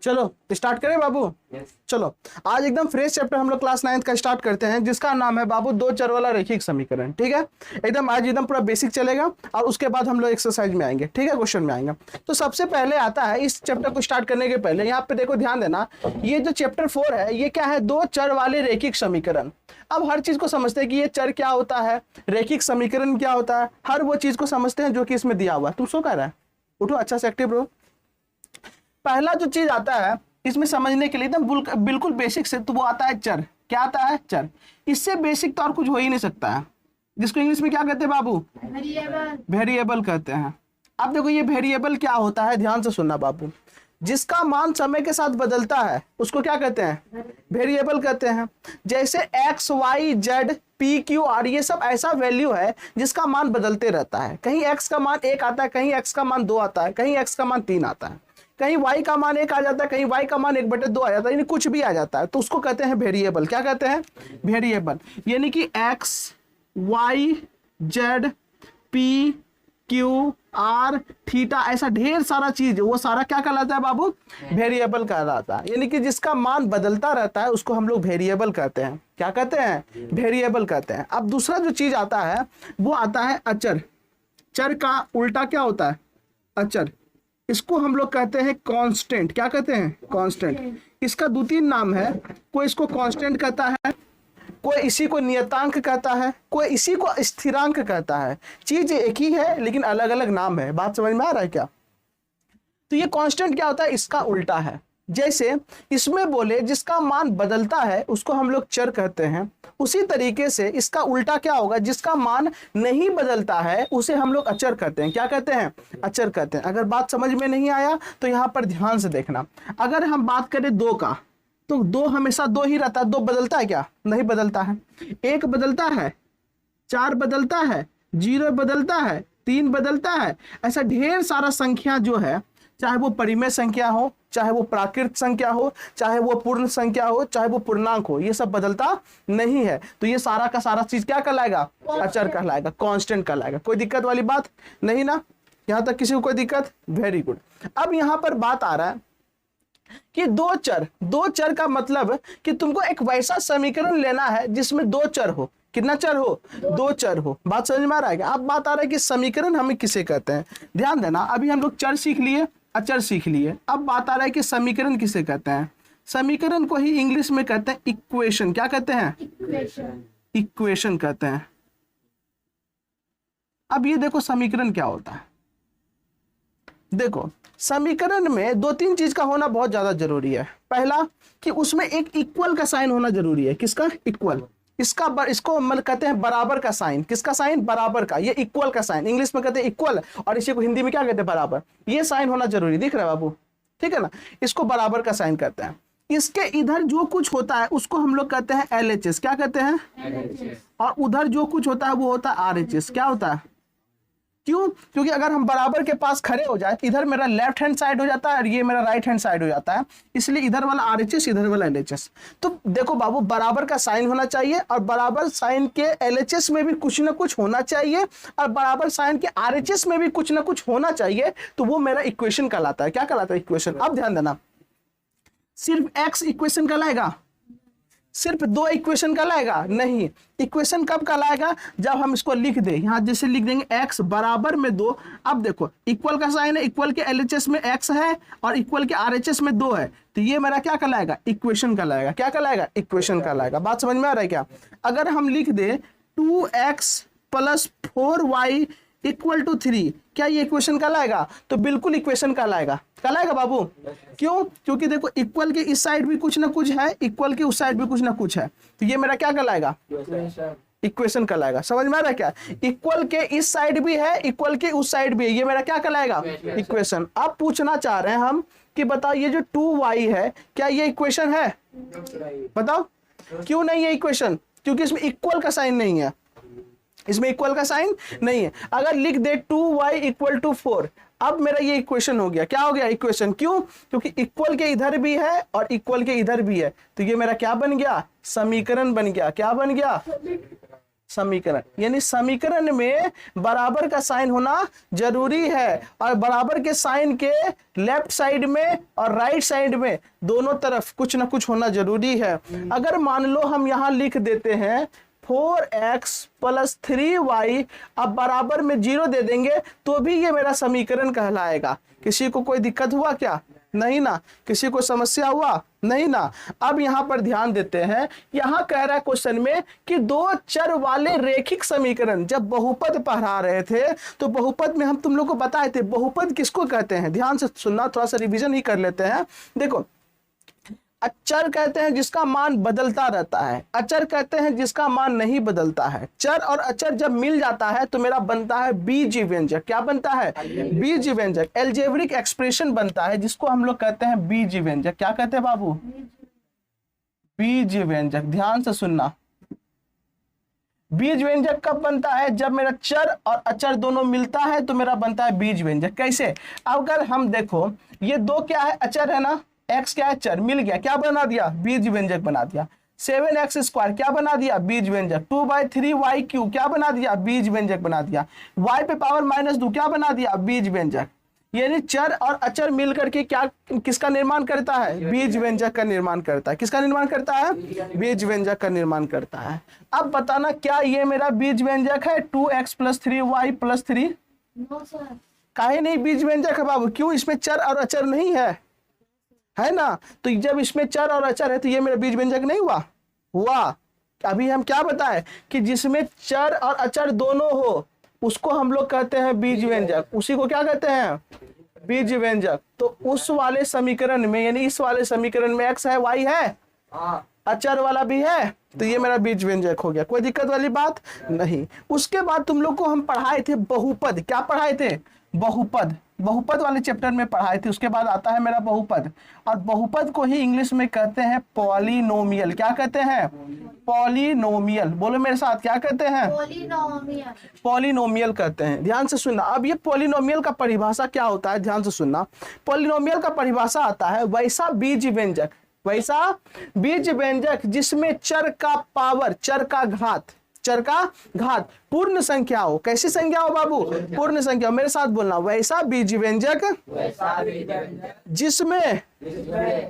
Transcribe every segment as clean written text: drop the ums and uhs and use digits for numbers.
चलो स्टार्ट करें बाबू। चलो आज एकदम फ्रेश चैप्टर हम लोग क्लास 9th का स्टार्ट करते हैं, जिसका नाम है बाबू दो चर वाला रैखिक समीकरण। ठीक है, एकदम आज एकदम पूरा बेसिक चलेगा और उसके बाद हम लोग एक्सरसाइज में आएंगे। ठीक है, क्वेश्चन में आएंगे। तो सबसे पहले आता है, इस चैप्टर को स्टार्ट करने के पहले यहाँ पे देखो, ध्यान देना, ये जो चैप्टर 4 है ये क्या है, दो चर वाले रैखिक समीकरण। अब हर चीज को समझते हैं कि ये चर क्या होता है, रैखिक समीकरण क्या होता है, हर वो चीज को समझते हैं जो कि इसमें दिया हुआ है। तुम सो कह रहा है, उठो अच्छा से एक्टिव रहो। पहला जो चीज आता है इसमें समझने के लिए एकदम बिल्कुल बेसिक से, तो वो आता है चर। क्या आता है? चर। इससे बेसिक तो और कुछ हो ही नहीं सकता है, जिसको इंग्लिश में क्या कहते हैं बाबू? वेरिएबल कहते हैं। अब देखो ये वेरिएबल क्या होता है, ध्यान से सुनना बाबू। जिसका मान समय के साथ बदलता है उसको क्या कहते हैं? वेरिएबल कहते हैं। जैसे x y z p q r, ये सब ऐसा वैल्यू है जिसका मान बदलते रहता है। कहीं एक्स का मान 1 आता है, कहीं एक्स का मान 2 आता है, कहीं एक्स का मान 3 आता है, कहीं y का मान 1 आ जाता है, कहीं y का मान 1/2 आ जाता है, यानी कुछ भी आ जाता है, तो उसको कहते हैं वेरिएबल। क्या कहते हैं? वेरिएबल। यानी कि x y z p q r theta, ऐसा ढेर सारा चीज, वो सारा क्या कहलाता है बाबू? वेरिएबल कहलाता है। यानी कि जिसका मान बदलता रहता है उसको हम लोग वेरिएबल कहते हैं। क्या कहते हैं? वेरिएबल कहते हैं। अब दूसरा जो चीज आता है वो आता है अचर। चर का उल्टा क्या होता है? अचर। इसको हम लोग कहते हैं कांस्टेंट। क्या कहते हैं? कांस्टेंट। इसका 2-3 नाम है। कोई इसको कांस्टेंट कहता है, कोई इसी को नियतांक कहता है, कोई इसी को स्थिरांक कहता है। चीज एक ही है लेकिन अलग अलग नाम है। बात समझ में आ रहा है क्या? तो ये कांस्टेंट क्या होता है? इसका उल्टा है। जैसे इसमें बोले जिसका मान बदलता है उसको हम लोग चर कहते हैं, उसी तरीके से इसका उल्टा क्या होगा? जिसका मान नहीं बदलता है उसे हम लोग अचर कहते हैं। क्या कहते हैं? अचर कहते हैं। अगर बात समझ में नहीं आया तो यहाँ पर ध्यान से देखना। अगर हम बात करें 2 का, तो 2 हमेशा 2 ही रहता है। 2 बदलता है क्या? नहीं बदलता है। 1 बदलता है, 4 बदलता है, 0 बदलता है, 3 बदलता है। ऐसा ढेर सारा संख्या जो है, चाहे वो परिमेय संख्या हो, चाहे वो प्राकृत संख्या हो, चाहे वो पूर्ण संख्या हो, चाहे वो पूर्णांक हो, ये सब बदलता नहीं है। तो ये सारा का सारा चीज क्या कहलाएगा? अचर कहलाएगा, कांस्टेंट कहलाएगा। कोई दिक्कत वाली बात नहीं ना? यहां तक किसी को कोई दिक्कत? Very good. अब यहां पर बात आ रहा है कि दो चर का मतलब कि तुमको एक वैसा समीकरण लेना है जिसमें 2 चर हो। कितना चर हो? 2 चर हो। बात समझ में आ रहा है? अब बात आ रहा है कि समीकरण हमें किसे कहते हैं। ध्यान देना, अभी हम लोग चर सीख लिए, अचर सीख लिए। अब बात आ रहा है कि समीकरण किसे कहते हैं। समीकरण को ही इंग्लिश में कहते हैं इक्वेशन। क्या कहते हैं? इक्वेशन कहते हैं। अब ये देखो समीकरण क्या होता है। देखो समीकरण में 2-3 चीज का होना बहुत ज्यादा जरूरी है। पहला कि उसमें एक इक्वल का साइन होना जरूरी है। किसका? इक्वल। इसको मतलब कहते हैं बराबर का साइन। किसका साइन? बराबर का। ये इक्वल का साइन, इंग्लिश में कहते हैं इक्वल, और इसी को हिंदी में क्या कहते हैं? बराबर। ये साइन होना जरूरी, दिख रहा है बाबू? ठीक है ना? इसको बराबर का साइन कहते हैं। इसके इधर जो कुछ होता है उसको हम लोग कहते हैं LHS। क्या कहते हैं? LHS। और उधर जो कुछ होता है वो होता है RHS। क्या होता है? क्यों? क्योंकि अगर हम बराबर के पास खड़े हो जाए, इधर मेरा लेफ्ट हैंड साइड हो जाता है और ये मेरा राइट हैंड साइड हो जाता है, इसलिए इधर वाला RHS, इधर वाला LHS। तो देखो बाबू, बराबर का साइन होना चाहिए और बराबर साइन के LHS में भी कुछ ना कुछ होना चाहिए और बराबर साइन के RHS में भी कुछ ना कुछ होना चाहिए, तो वो मेरा इक्वेशन कहलाता है। क्या कहलाता है? इक्वेशन। अब ध्यान देना, सिर्फ x इक्वेशन कहलाएगा? सिर्फ 2 इक्वेशन कहलाएगा? नहीं। इक्वेशन कब कहलाएगा? जब हम इसको लिख दे। यहां जैसे लिख देंगे x बराबर में 2। अब देखो इक्वल का साइन है, इक्वल के LHS में x है और इक्वल के RHS में 2 है, तो ये मेरा क्या कहलाएगा? इक्वेशन कहलाएगा। क्या कहलाएगा? इक्वेशन कहलाएगा। बात समझ में आ रहा है क्या? अगर हम लिख दे 2x + 4y = 3, क्या ये इक्वेशन कहलाएगा? तो बिल्कुल इक्वेशन कहलाएगा। कहलाएगा बाबू? क्यों? क्योंकि देखो इक्वल के इस साइड भी कुछ ना कुछ है, इक्वल के उस साइड भी कुछ ना कुछ है, तो ये मेरा क्या कहलाएगा? इक्वेशन कहलाएगा। समझ में आ रहा है क्या? इक्वल के इस साइड भी है, इक्वल के उस साइड भी है, ये मेरा क्या कहलाएगा? इक्वेशन। अब पूछना चाह रहे हैं हम कि बताओ ये जो 2y है, क्या ये इक्वेशन है? बताओ क्यों नहीं है इक्वेशन? क्योंकि इसमें इक्वल का साइन नहीं है। इसमें इक्वल का साइन नहीं है। अगर लिख दे 2y = 4, अब मेरा ये इक्वेशन हो गया। क्या हो गया? इक्वेशन। क्यों? क्योंकि इक्वल के इधर भी है और इक्वल के इधर भी है, तो ये मेरा क्या बन गया? समीकरण बन गया। क्या बन गया? समीकरण, यानी समीकरण में बराबर का साइन होना जरूरी है, और बराबर के साइन के लेफ्ट साइड में और राइट साइड में दोनों तरफ कुछ ना कुछ होना जरूरी है। अगर मान लो हम यहां लिख देते हैं 4x + 3y, अब बराबर में 0 दे देंगे तो भी ये मेरा समीकरण कहलाएगा। किसी को कोई दिक्कत हुआ क्या? नहीं ना। किसी को समस्या हुआ? नहीं ना। अब यहां पर ध्यान देते हैं, यहां कह रहा है क्वेश्चन में कि दो चर वाले रेखिक समीकरण। जब बहुपद पढ़ा रहे थे तो बहुपद में हम तुम लोग को बताए थे बहुपद किसको कहते हैं। ध्यान से सुनना, थोड़ा सा रिवीजन ही कर लेते हैं। देखो, अचर कहते हैं जिसका मान बदलता रहता है, अचर कहते हैं जिसका मान नहीं बदलता है। चर और अचर जब मिल जाता है तो मेरा बनता है बीज व्यंजक। क्या बनता है? बीज व्यंजक। एल्जेब्रिक एक्सप्रेशन बनता है जिसको हम लोग कहते हैं बीज व्यंजक। क्या कहते हैं बाबू? बीज व्यंजक। ध्यान से सुनना, बीज व्यंजक कब बनता है? जब मेरा चर और अचर दोनों मिलता है तो मेरा बनता है बीज व्यंजक। कैसे? अगर हम देखो, ये दो क्या है? अचर है ना, x क्या है? चर। मिल गया, क्या बना दिया? बीज व्यंजक बना दिया। 7x² क्या बना दिया? बीज व्यंजक। 2/3y³ क्या बना दिया? बीज व्यंजक बना दिया। y पे पावर -2 क्या बना दिया? बीज व्यंजक। यानी चर और अचर मिलकर के क्या किसका निर्माण करता है? बीज व्यंजक का निर्माण करता है। किसका निर्माण करता है? बीज व्यंजक का निर्माण करता है। अब बताना, क्या ये मेरा बीज व्यंजक है 2x + 3y + 3? काहे नहीं बीज व्यंजक है बाबू? क्यों? इसमें चर और अचर नहीं है, है ना। तो जब इसमें चर और अचर है तो ये मेरा बीज व्यंजक नहीं हुआ? हुआ। अभी हम क्या बताए कि जिसमें चर और अचर दोनों हो उसको हम लोग कहते हैं बीज व्यंजक। उसी को क्या कहते हैं? बीज व्यंजक। तो उस वाले समीकरण में, यानी इस वाले समीकरण में x है, y है, अचर वाला भी है, तो ये मेरा बीज व्यंजक हो गया। कोई दिक्कत वाली बात नहीं। उसके बाद तुम लोग को हम पढ़ाए थे बहुपद। क्या पढ़ाए थे? बहुपद। बहुपद वाले चैप्टर में पढ़ाए थे। उसके बाद आता है मेरा बहुपद, और बहुपद को ही इंग्लिश में कहते हैं पॉलिनोमियल। क्या कहते हैं? पॉलिनोमियल। बोलो मेरे साथ, क्या कहते हैं? पॉलिनोमियल। पॉलिनोमियल कहते हैं। ध्यान से सुनना। अब ये पॉलिनोमियल का परिभाषा क्या होता है? ध्यान से सुनना। पॉलिनोमियल का परिभाषा आता है वैसा बीज व्यंजक, वैसा बीज व्यंजक जिसमें चर का पावर, चर का घात पूर्ण संख्या हो। कैसी संख्या हो बाबू? पूर्ण संख्या। मेरे साथ बोलना, वैसा बीज व्यंजक जिसमें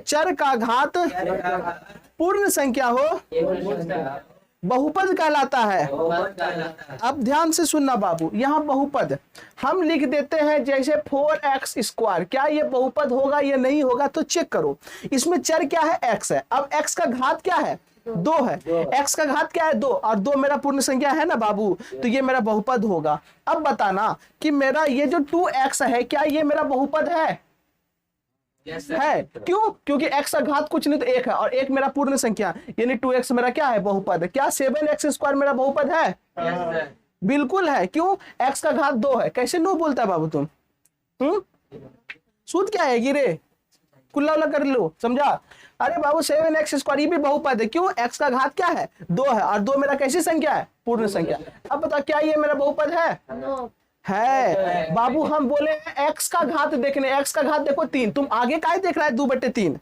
चर का घात पूर्ण संख्या हो बहुपद कहलाता है। अब ध्यान से सुनना बाबू, यहाँ बहुपद हम लिख देते हैं जैसे 4x²। क्या ये बहुपद होगा या नहीं होगा? तो चेक करो। इसमें चर क्या है? x है। अब x का घात क्या है? 2 है। x का घात क्या है? 2, और 2 मेरा पूर्ण संख्या है ना बाबू, तो ये मेरा बहुपद होगा। अब बताना कि मेरा ये जो 2x है, क्या ये मेरा बहुपद है? है। क्यों? क्योंकि x का घात कुछ नहीं तो 1 है, और 1 मेरा पूर्ण संख्या, यानी 2x मेरा क्या है? बहुपद है। क्या 7x² मेरा बहुपद है? बिल्कुल है। क्यों? x का घात 2 है। कैसे नो बोलता है बाबू तुम? सूद क्या है गिरे? कुल्ला उल्ला कर लो, समझा? अरे बाबू 7x² ये भी बहुपद है। क्यों? x का घात क्या है? 2 है, और 2 मेरा कैसी संख्या है? पूर्ण संख्या। अब बता, क्या ये मेरा बहुपद है? है बाबू। हम बोले हैं x का घात देखने, x का घात देखो 3। तुम आगे का देख रहा है 2/3।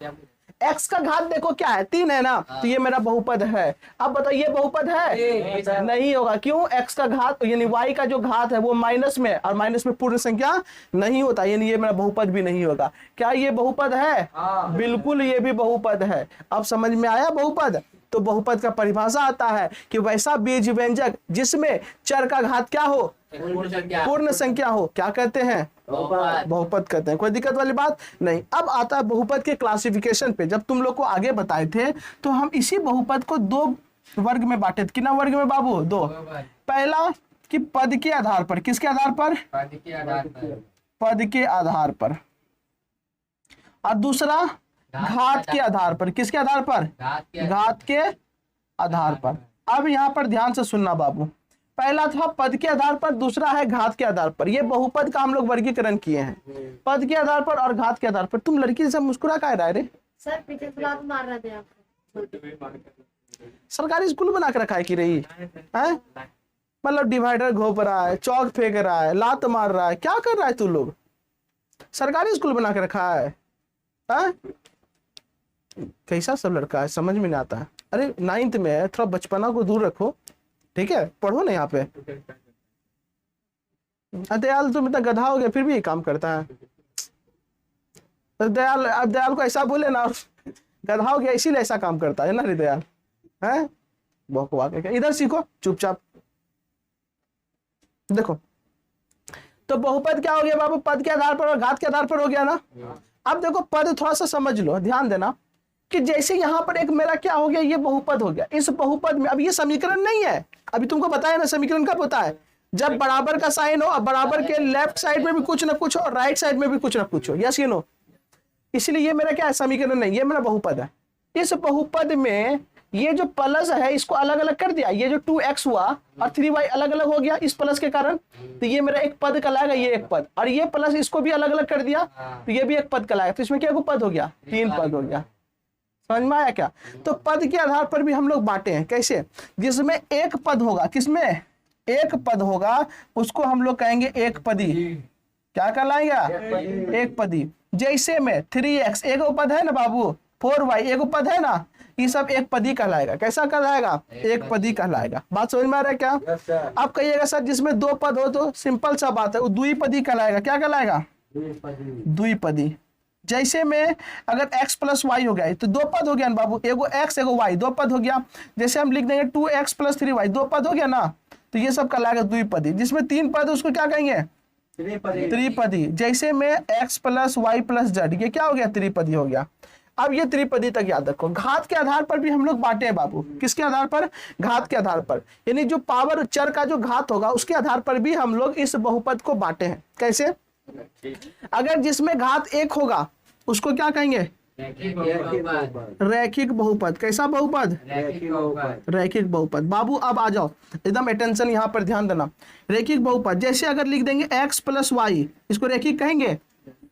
x का घात देखो क्या है? 3 है ना, तो ये मेरा बहुपद है। अब बताओ ये बहुपद है? नहीं होगा। क्यों? x का घात यानी y का जो घात है वो माइनस में, और माइनस में पूर्ण संख्या नहीं होता, यानी ये मेरा बहुपद भी नहीं होगा। क्या ये बहुपद है? बिल्कुल ये भी बहुपद है। अब समझ में आया बहुपद? तो बहुपद का परिभाषा आता है कि वैसा बीज व्यंजक जिसमें चर का घात क्या हो? पूर्ण संख्या हो। क्या कहते हैं? बहुपद कहते हैं। कोई दिक्कत वाली बात नहीं। अब आता है बहुपद के क्लासिफिकेशन पे। जब तुम लोग को आगे बताए थे तो हम इसी बहुपद को 2 वर्ग में बांटे थे। कितना वर्ग में बाबू? 2। पहला कि पद के आधार पर। किसके आधार पर? पद के आधार पर। और दूसरा घात के आधार पर। किसके आधार पर? घात के आधार पर। अब यहाँ पर ध्यान से सुनना बाबू, पहला था पद के आधार पर, दूसरा है घात के आधार पर। ये बहुपद का हम लोग वर्गीकरण किए हैं, पद के आधार पर और घात के आधार पर। तुम लड़की जैसा मुस्कुरा का रहा है रे? सर पीछे लात मार रहे थे आपको। सरकारी स्कूल बना के रखा है कि रही है? मतलब डिवाइडर घोप रहा है, चौक फेंक रहा है, लात मार रहा है, क्या कर रहा है तू लोग? सरकारी स्कूल बना के रखा है? कैसा सब लड़का है, समझ में नहीं आता है। अरे 9th में है, थोड़ा बचपना को दूर रखो। ठीक है, पढ़ो ना यहाँ पे। दयाल तुम इतना गधा हो गया फिर भी ये काम करता है। तो दयाल, अब दयाल को ऐसा बोले ना, गधा हो गया इसीलिए ऐसा काम करता है ना रे दयाल, है बकवा के। इधर सीखो चुपचाप। देखो तो बहुपद क्या हो गया बाबू, पद के आधार पर और घात के आधार पर हो गया ना। अब देखो पद थोड़ा सा समझ लो, ध्यान देना कि जैसे यहाँ पर एक मेरा क्या हो गया, ये बहुपद हो गया। इस बहुपद में अब ये समीकरण नहीं है, अभी तुमको बताया ना समीकरण कब होता है, जब बराबर का साइन हो, अब बराबर के लेफ्ट साइड में भी कुछ ना कुछ हो और राइट साइड में भी कुछ ना कुछ हो, यस यू नो। इसलिए ये मेरा क्या है, समीकरण नहीं, ये मेरा बहुपद है। इस बहुपद में ये जो प्लस है इसको अलग अलग कर दिया, ये जो 2x हुआ और 3y अलग अलग हो गया इस प्लस के कारण, तो ये मेरा एक पद कहलाएगा, ये एक पद, और ये प्लस इसको भी अलग अलग कर दिया तो ये भी एक पद कहलाएगा। तो इसमें क्या पद हो गया, 3 पद हो गया। समझ में आया क्या। तो पद के आधार पर भी हम लोग बांटे हैं, कैसे, जिसमें एक पद होगा, किसमें एक पद होगा उसको हम लोग कहेंगे एक पदी। क्या कहलाएगा, एक पदी। जैसे में 3x एक पद है ना बाबू, 4y एक पद है ना, ये सब एक पदी कहलाएगा। कैसा कहलाएगा, एक पदी कहलाएगा। बात समझ में आ रहा है क्या। आप कहिएगा सर जिसमें 2 पद हो तो सिंपल सा बात है, वो द्विपदी कहलाएगा। क्या कहलाएगा, द्विपदी। जैसे में अगर x प्लस वाई हो गया तो 2 पद हो गया ना बाबू, एगो x एगो y, 2 पद हो गया। जैसे हम लिख देंगे 2x प्लस 3y, 2 पद हो गया ना, तो ये सब कहलाएगा द्विपदी। जिसमें 3 पद उसको क्या कहेंगे, त्रिपदी। जैसे में x plus y plus z, ये क्या हो गया, त्रिपदी हो गया। अब ये त्रिपदी तक याद रखो। घात के आधार पर भी हम लोग बांटे हैं बाबू, किसके आधार पर, घात के आधार पर, यानी जो पावर चर का जो घात होगा उसके आधार पर भी हम लोग इस बहुपद को बांटे हैं। कैसे, अगर जिसमें घात 1 होगा उसको क्या कहेंगे, रैखिक बहुपद। कैसा बहुपद, रैखिक बहुपद। बाबू अब आ जाओ, एकदम अटेंशन यहाँ पर ध्यान देना। रैखिक बहुपद जैसे अगर लिख देंगे x प्लस वाई, इसको रैखिक कहेंगे,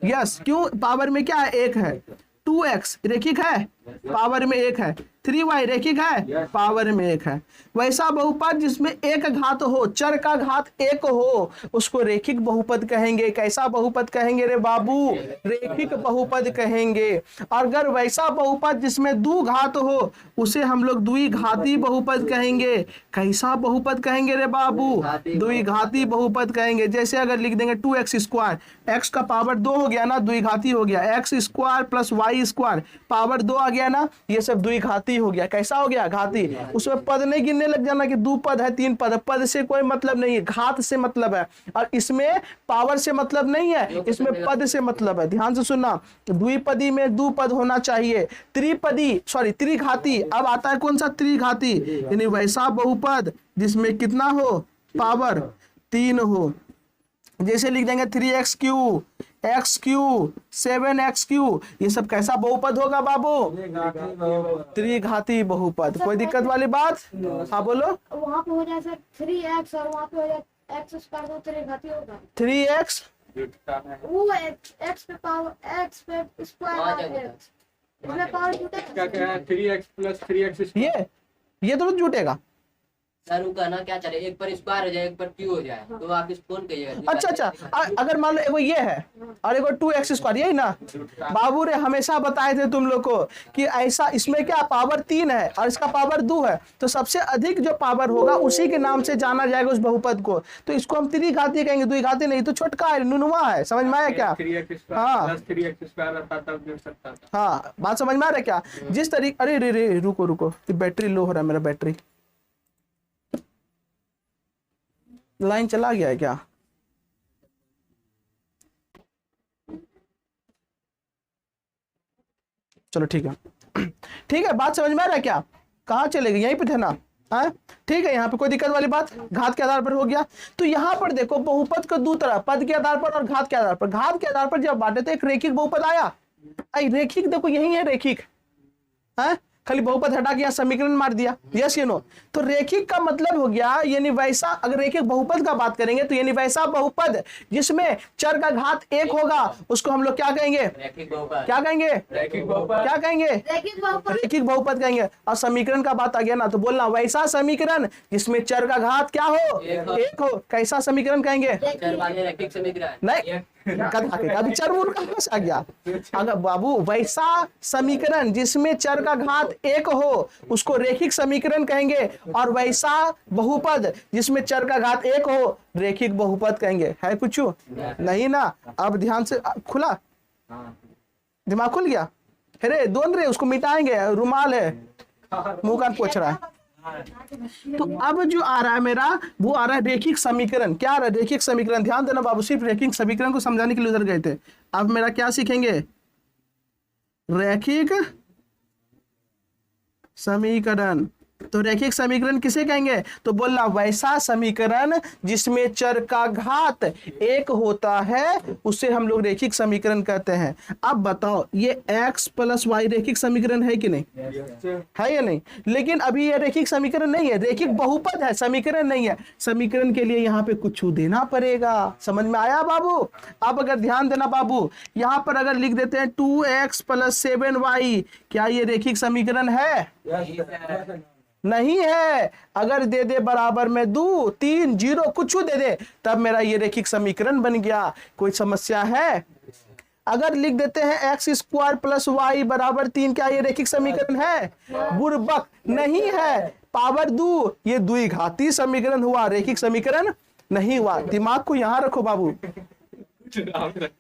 यस। क्यों, पावर में क्या है, 1 है। 2x रैखिक है, पावर में 1 है। 3y रैखिक है, पावर में 1 है। वैसा बहुपद जिसमें एक घात हो, चर का घात 1 हो, उसको रैखिक बहुपद कहेंगे। कैसा बहुपद कहेंगे रे बाबू, रैखिक बहुपद कहेंगे। और अगर वैसा बहुपद जिसमें 2 घात हो उसे हम लोग द्विघाती बहुपद कहेंगे। कैसा बहुपद कहेंगे रे बाबू, द्विघाती बहुपद कहेंगे। जैसे अगर लिख देंगे 2x स्क्वायर, x का पावर 2 हो गया ना, द्विघाती हो गया। x square plus y square, power 2 आ गया ना, ये सब द्विघाती हो गया। कैसा हो गया, घाती। उसमें पद नहीं गिनने लग जाना कि 2 पद है 3 पद है, पद से कोई मतलब नहीं है, घात से मतलब है। और इसमें पावर से मतलब नहीं है, इसमें पद से मतलब है। ध्यान से सुनना, द्विपदी में 2 पद होना चाहिए। त्रिपदी सॉरी त्रिघाती, अब आता है कौन सा, त्रिघाती, यानी वैसा बहुपद जिसमें कितना हो, पावर 3 हो। जैसे लिख देंगे 3x Q, x Q, 7x Q, ये सब कैसा बहुपद होगा बाबू, त्रिघाती बहुपद। कोई दिक्कत वाली बात, हाँ बोलो। वहाँ पे हो जाए सर 3x और वहाँ पे हो जाए x स्क्वायर, तो त्रिघाती होगा। 3x वो x पे पावर x पे स्क्वायर, इसमें पावर जुटेगा। क्या है 3x प्लस 3x, ये तो जुटेगा सर वो कहना क्या चले, एक पर स्क्वायर हो जाए एक पर क्यू हो जाए, तो आप इस फोन कहिएगा। अच्छा, अगर मान लो एगो ये है और एगो 2x स्क्वायर, यही ना बाबू रे, हमेशा बताए थे तुम लोग को कि ऐसा, इसमें क्या पावर 3 है और इसका पावर 2 है, तो सबसे अधिक जो पावर होगा उसी के नाम से जाना जाएगा उस बहुपद को। तो इसको हम त्रिघाती कहेंगे, द्विघाती नहीं। तो छोटका है, नुनवा है, समझ में आया क्या, 3x हाँ 3x स्क्वायर आता तब देख सकता था। हाँ बात समझ में आ रहा है क्या। जिस तरीके, अरे रे रे रुको, बैटरी लो हो रहा है मेरा, बैटरी लाइन चला गया है क्या। चलो ठीक है, बात समझ में आ रहा है क्या। कहाँ चले गए, यहीं पे थे ना, हाँ ठीक है। यहाँ पे कोई दिक्कत वाली बात, घात के आधार पर हो गया। तो यहाँ पर देखो बहुपद को 2 तरह, पद के आधार पर और घात के आधार पर। घात के आधार पर जब बांटे तो एक रैखिक बहुपद आया, रैखिक देखो यही है रैखिक, है खाली बहुपद हटा के यहाँ समीकरण मार दिया, यस या नो। तो रैखिक का मतलब हो गया, यानी वैसा, अगर रैखिक बहुपद का बात करेंगे तो यानी वैसा बहुपद जिसमें चर का घात 1 होगा उसको हम लोग क्या कहेंगे, क्या कहेंगे, क्या कहेंगे, रैखिक बहुपद कहेंगे। और समीकरण का बात आ गया ना, तो बोलना वैसा समीकरण जिसमें चर का घात क्या हो, 1 हो। कैसा समीकरण कहेंगे, रैखिक समीकरण नहीं गधा के अभी चर मूल कहाँ से आ गया? अगर बाबू वैसा समीकरण जिसमें चर का घात 1 हो उसको रेखिक समीकरण कहेंगे, और वैसा बहुपद जिसमें चर का घात 1 हो रेखिक बहुपद कहेंगे। है कुछ नहीं ना? अब ध्यान से खुला, दिमाग खुल गया? अरे दोन रे उसको मिटाएंगे, रुमाल है, मुंह कान पोछ रहा है। तो अब जो आ रहा है मेरा वो आ रहा है रेखिक समीकरण। क्या आ रहा है? रेखिक समीकरण। ध्यान देना बाबू, सिर्फ रेखिक समीकरण को समझाने के लिए उधर गए थे। अब मेरा क्या सीखेंगे? रैखिक समीकरण। तो रैखिक समीकरण किसे कहेंगे? तो बोलना वैसा समीकरण जिसमें चर का घात 1 होता है उसे हम लोग रेखिक समीकरण कहते हैं। अब बताओ ये x प्लस वाई रेखिक समीकरण है कि नहीं? है या नहीं? लेकिन अभी ये रेखिक समीकरण नहीं है, रेखिक बहुपद है, समीकरण नहीं है। समीकरण के लिए यहाँ पे कुछ देना पड़ेगा। समझ में आया बाबू? अब अगर ध्यान देना बाबू, यहाँ पर अगर लिख देते हैं 2x प्लस 7y, क्या ये रेखिक समीकरण है? नहीं है। अगर दे दे बराबर में 2 3 0 कुछ दे दे तब मेरा ये रेखिक समीकरण बन गया। कोई समस्या है? अगर लिख देते हैं x स्क्वायर प्लस वाई बराबर 3, क्या ये रेखिक समीकरण है? बुर्बक नहीं है। पावर 2, ये द्विघाती समीकरण हुआ, रेखिक समीकरण नहीं हुआ। दिमाग को यहाँ रखो बाबू,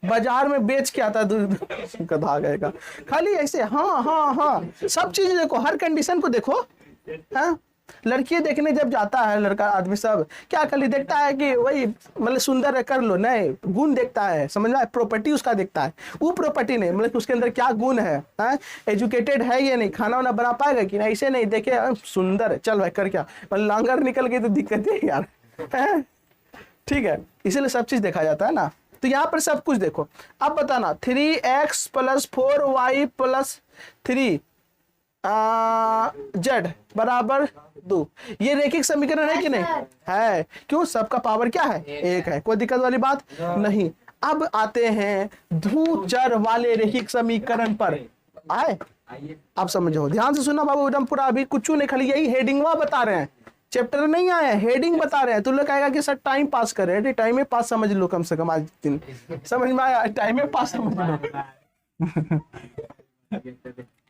बाजार में बेच के आता गधा गएगा खाली ऐसे। हाँ हाँ हाँ, सब चीज देखो, हर कंडीशन को देखो। हाँ, लड़की देखने जब जाता है लड़का आदमी सब क्या खाली देखता है कि वही मतलब सुंदर है कर लो, नहीं, गुण देखता है। समझ में? प्रॉपर्टी उसका देखता है, वो प्रॉपर्टी नहीं, मतलब उसके अंदर क्या गुण है, एजुकेटेड है या नहीं, खाना वाना बना पाएगा कि नहीं, ऐसे नहीं देखे सुंदर है चल भाई कर क्या, मतलब लांगर निकल गई तो दिक्कत है यार। ठीक है, इसीलिए सब चीज देखा जाता है ना। तो यहाँ पर सब कुछ देखो। अब बताना 3x plus 4y plus 3 z बराबर 2, ये रेखिक समीकरण है कि नहीं? है। क्यों? सबका पावर क्या है? 1 है। कोई दिक्कत वाली बात नहीं। अब आते हैं ध्रुव चर वाले रेखिक समीकरण पर। आए? आप समझो, ध्यान से सुना बाबू, एकदम पूरा। अभी कुछ नहीं, खाली यही हेडिंग बता रहे हैं, चैप्टर नहीं आया, हेडिंग बता रहे हैं। तो लोग कहेगा कि सर टाइम पास कर रहे हैं। टाइम में पास समझ लो कम से कम आज दिन। समझ में आया? टाइम में पास समझ लो।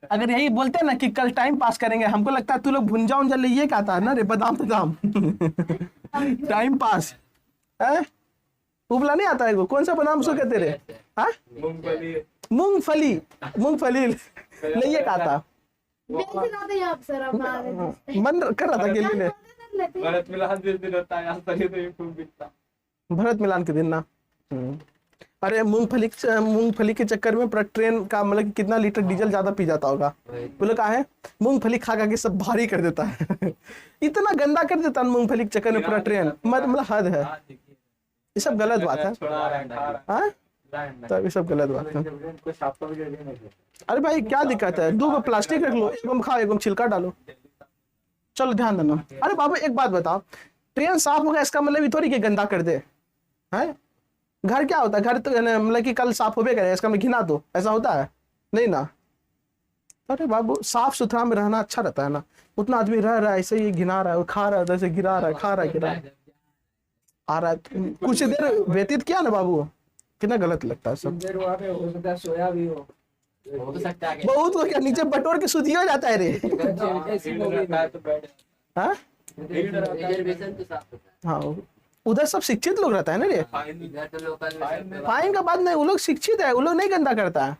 अगर यही बोलते ना कि कल टाइम पास करेंगे, हमको लगता है तू लोग भुंजा उंजा ले ये कहता है ना रे, बादाम बादाम। टाइम पास है, उबला नहीं आता है। कौन सा बादाम उसको कहते रे? हाँ, मूंगफली। मूंगफली नहीं ये कहता। मन कर रहा था के लिए भरत मिलान के दिन ना। अरे मूंगफली के चक्कर में पूरा ट्रेन का मतलब कितना लीटर डीजल ज्यादा पी जाता होगा। बोले कहा है मूंगफली खा के सब भारी कर देता है। इतना गंदा कर देता है मूंगफली के चक्कर में पूरा ट्रेन, मतलब हद है। ये सब गलत बात है। हाँ, तो ये सब गलत बात है। अरे भाई क्या दिक्कत है? 2 प्लास्टिक रख लो, एक खाओ एक छिलका डालो। चलो ध्यान देना। अरे बाबू एक बात बताओ, ट्रेन साफ हो गया इसका मतलब ये थोड़ी कि गंदा कर दे। है घर क्या होता है? घर तो मतलब कि कल साफ हो भी करे इसका मैं घिना दो, ऐसा होता है? नहीं ना। अरे बाबू साफ सुथरा में रहना अच्छा रहता है ना। उतना आदमी रह रहा है ऐसे ही घिना रहा है, खा रहा है ऐसे गिरा रहा है, खा रहा है गिरा आ रहा है। कुछ देर व्यतीत किया ना बाबू, कितना गलत लगता है सब। सोया भी हो सकता है बहुत को क्या नीचे बटोर के सुधी हो जाता है रे। हाँ हाँ, उधर सब शिक्षित लोग रहता है ना रे। फाइन का बात नहीं, वो लोग शिक्षित है, वो लोग नहीं गंदा करता है।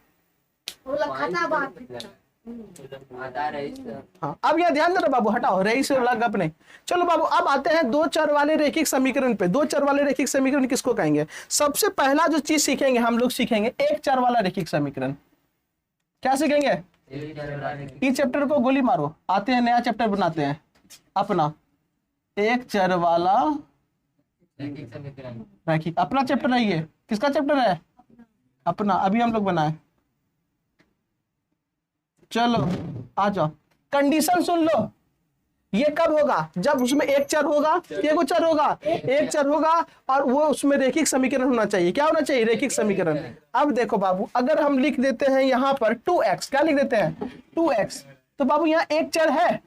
हाँ, अब यह ध्यान देना बाबू, हटाओ रईस वाला गप नहीं। चलो बाबू अब आते हैं 2 चर वाले रेखिक समीकरण पे। 2 चर वाले रेखिक समीकरण किसको कहेंगे? सबसे पहला जो चीज सीखेंगे हम लोग, सीखेंगे 1 चर वाला रेखिक समीकरण। क्या सीखेंगे? इस चैप्टर को गोली मारो, आते हैं नया चैप्टर बनाते हैं अपना 1 चर वाला रैखिक। अपना चैप्टर है ये। किसका चैप्टर है? अपना। अभी हम लोग बनाए। चलो आ जाओ, कंडीशन सुन लो। ये कब होगा? जब उसमें 1 चर होगा, एगो चर होगा, 1 चर होगा और वो उसमें रेखिक समीकरण होना चाहिए। क्या होना चाहिए? रेखिक समीकरण। अब देखो बाबू, अगर हम लिख देते हैं यहाँ पर 2x, क्या लिख देते हैं? 2x। तो बाबू यहाँ 1 चर है,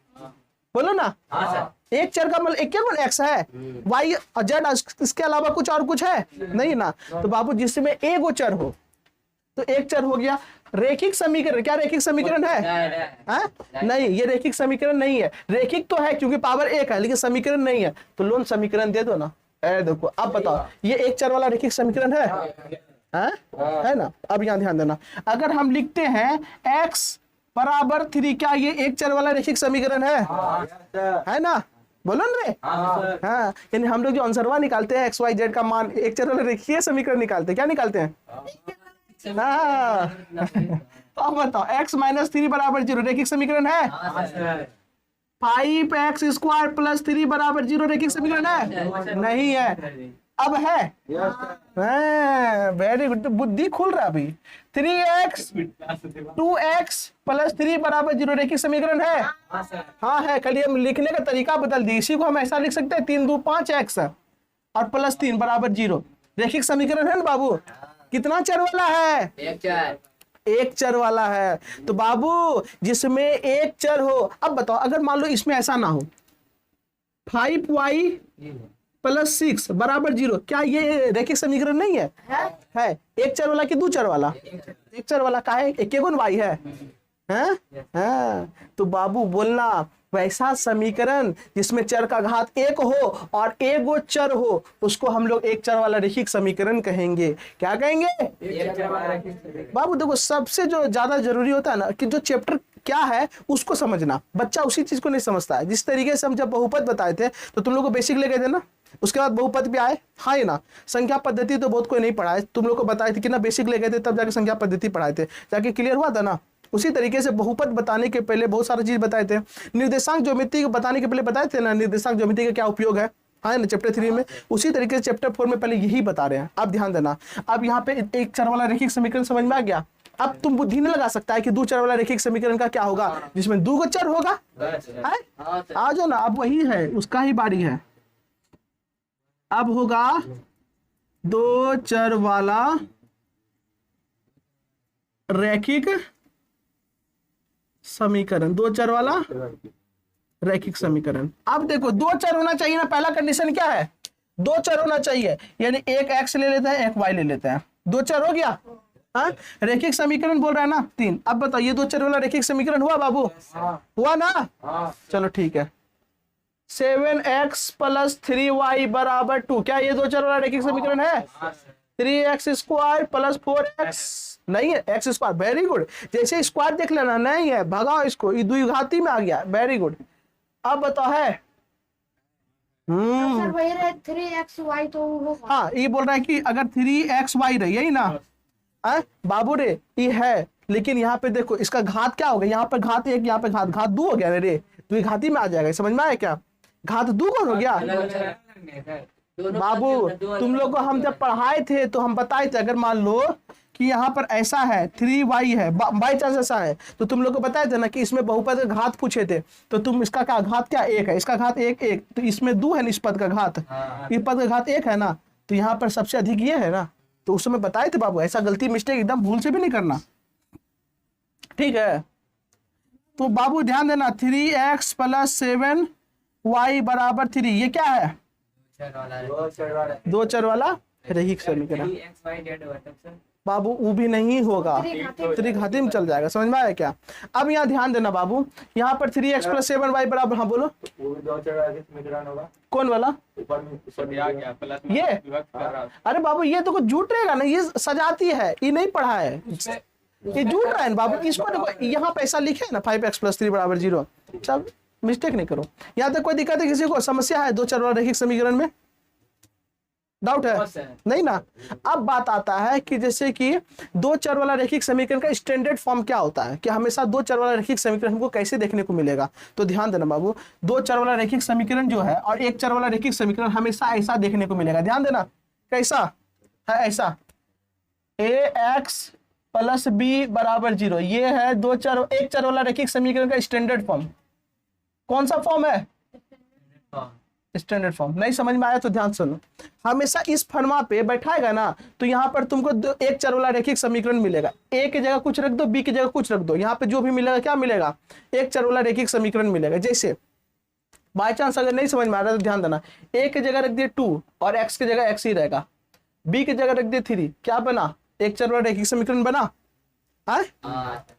बोलो ना। हाँ सर। एक चर का मतलब एक क्या एक्स है, वाई और जेड, इसके अलावा कुछ और कुछ है नहीं ना। तो बाबू जिसमें एक गो चर हो तो एक चर हो गया। रेखिक समीकरण, क्या रेखिक समीकरण है? हाँ? नहीं, ये रेखिक समीकरण नहीं है। रेखिक तो है क्योंकि पावर एक है, लेकिन समीकरण नहीं है। तो लोन समीकरण दे दो ना। देखो अब बताओ, ये एक चर वाला रेखिक समीकरण है? हाँ? है ना। अब यहाँ ध्यान देना, अगर हम लिखते हैं x बराबर 3, क्या ये एक चर वाला रेखिक समीकरण है ना? बोलो ना रे। हाँ, यानी हम लोग जो आंसरवा निकालते हैं एक्स वाई जेड का मान एक चर वाला रेखीय समीकरण निकालते हैं, क्या निकालते हैं? हाँ। अब बताओ x -3 बराबर 0 रेखिक समीकरण है? 5x² + 3 बराबर 0 रेखिक समीकरण है? नहीं है। अब है? वेरी गुड, बुद्धि खुल रहा अभी। 3x 2x + 3 बराबर 0 रेखिक समीकरण है? हाँ है। कल हम लिखने का तरीका बदल दी, इसी को हम ऐसा लिख सकते हैं 3 2 5x और +3 बराबर 0 रेखिक समीकरण है ना बाबू। कितना चर वाला है? एक चर वाला है। तो बाबू जिसमें एक चर हो, अब बताओ अगर मान लो इसमें ऐसा ना हो, 5y + 6 बराबर 0, क्या ये रेखिक समीकरण नहीं है? है। एक चर वाला कि दो चर वाला? एक चर वाला। का है? एक गुण y है। हाँ? तो बाबू बोलना वैसा समीकरण जिसमें चर का घात एक हो और एक गो चर हो, उसको हम लोग एक चर वाला रेखिक समीकरण कहेंगे। क्या कहेंगे बाबू? देखो सबसे जो ज्यादा जरूरी होता है ना कि जो चैप्टर क्या है उसको समझना। बच्चा उसी चीज को नहीं समझता है। जिस तरीके से हम जब बहुपद बताए थे तो तुम लोग को बेसिक ले गए थे ना, उसके बाद बहुपद भी आए। हाँ ये ना, संख्या पद्धति तो बहुत कोई नहीं पढ़ा है, तुम लोग को बताए थे कि ना बेसिक ले गए थे, तब जाके संख्या पद्धति पढ़ाए थे, जाके क्लियर हुआ था ना। उसी तरीके से बहुपद बताने के पहले बहुत सारी चीज बताए थे। निर्देशांक ज्योमेट्री को बताने के पहले बताए थे ना, निर्देशांक ज्योमेट्री का क्या उपयोग है, हाँ ना, चैप्टर 3 में। उसी तरीके से चैप्टर 4 में पहले यही बता रहे हैं। अब ध्यान देना, अब यहाँ पे एक चर वाला रेखिक समीकरण समझ में आ गया। अब तुम बुद्धि नहीं लगा सकता है कि दो चर वाला रेखिक समीकरण का क्या होगा, जिसमें दो चर होगा। आ जाओ ना, अब वही है, उसका ही बारी है। अब होगा दो चर वाला रैखिक समीकरण, दो चर वाला रैखिक समीकरण। अब देखो दो चर होना चाहिए ना, पहला कंडीशन क्या है? दो चर होना चाहिए, यानी एक x ले लेते हैं एक y ले लेते हैं, दो चर हो गया। हाँ, रैखिक समीकरण बोल रहा है ना 3। अब बताइए दो चर वाला रैखिक समीकरण हुआ बाबू? हुआ ना? चलो ठीक है। 7x + 3y = 2, क्या ये दो चर वाला रैखिक समीकरण है? 3x² + 4x नहीं है, x²। Very good. जैसे स्क्वायर देख लेना, नहीं है भगाओ इसको, ये द्विघाती में आ गया। Very good. अब बताओ है? सर वही रहे 3xy तो होगा। हाँ, ये बोल रहा है कि अगर 3xy रही, यही ना बाबू रे, ये है। लेकिन यहाँ पे देखो इसका घात क्या हो गया, यहाँ पर घात 1, यहाँ पे घात 2 हो गया रे, द्विघाती में आ जाएगा। समझ में आया क्या? घात 2 कौन हो गया बाबू? तुम लोग को हम जब पढ़ाए थे तो हम बताए थे, अगर मान लो कि यहाँ पर ऐसा है 3y है, बाई चांस ऐसा है, तो तुम लोग को बताया था ना कि इसमें बहुपद का घात पूछे थे, तो तुम इसका क्या घात क्या 1 है, इसका घात 1 1, तो इसमें 2 है, इस पद का घात, इस पद का घात 1 है ना, तो यहाँ पर सबसे अधिक ये है ना। तो उस समय बताए थे बाबू, ऐसा गलती मिस्टेक एकदम भूल से भी नहीं करना, ठीक है? तो बाबू ध्यान देना, 3x + 7y = 3, ये क्या है? दो चर वाला रैखिक समीकरण। बाबू वो भी नहीं होगा, त्रिघाती में चल जाएगा। समझ में आया क्या? अब यहाँ ध्यान देना बाबू, यहाँ पर 3x + 7y = हाँ बोलो, कौन वाला? ये? अरे बाबू ये तो कुछ झूठ रहेगा ना, ये सजाती है, ये नहीं पढ़ा है, ये झूठ रहा है बाबू। इसको देखो यहाँ पैसा लिखे है ना 5x + 3 = 0। सब मिस्टेक नहीं करो। यहाँ तक कोई दिक्कत है किसी को? समस्या है दो चर वाला रैखिक समीकरण में? डाउट है? नहीं ना। अब बात आता है कि जैसे कि दो चर वाला रैखिक समीकरण का स्टैंडर्ड फॉर्म क्या होता है, कि हमेशा दो चर वाला रैखिक समीकरण हमको कैसे देखने को मिलेगा। तो ध्यान देना बाबू, दो चर वाला रैखिक समीकरण जो है और एक चर वाला रैखिक समीकरण हमेशा ऐसा देखने को मिलेगा। ध्यान देना, कैसा है? ऐसा ax + b = 0, ये है दो चर एक चर वाला रैखिक समीकरण का स्टैंडर्ड फॉर्म। कौन सा फॉर्म है? Standard form. नहीं समझ में आया तो ध्यान सुनो, हमेशा इस फर्मा पे बैठाएगा ना तो यहाँ पर तुमको एक चर वाला रैखिक समीकरण मिलेगा। ए की जगह कुछ रख दो, बी की जगह कुछ रख दो, यहाँ पे जो भी मिलेगा क्या मिलेगा? एक चर वाला रैखिक समीकरण मिलेगा। जैसे बाई चांस अगर नहीं समझ में आ रहा है तो ध्यान देना, ए की जगह रख दिए 2 और एक्स की जगह एक्स ही रहेगा, बी की जगह रख दिए 3, क्या बना, एक चर वाला रैखिक समीकरण बना। हाँ,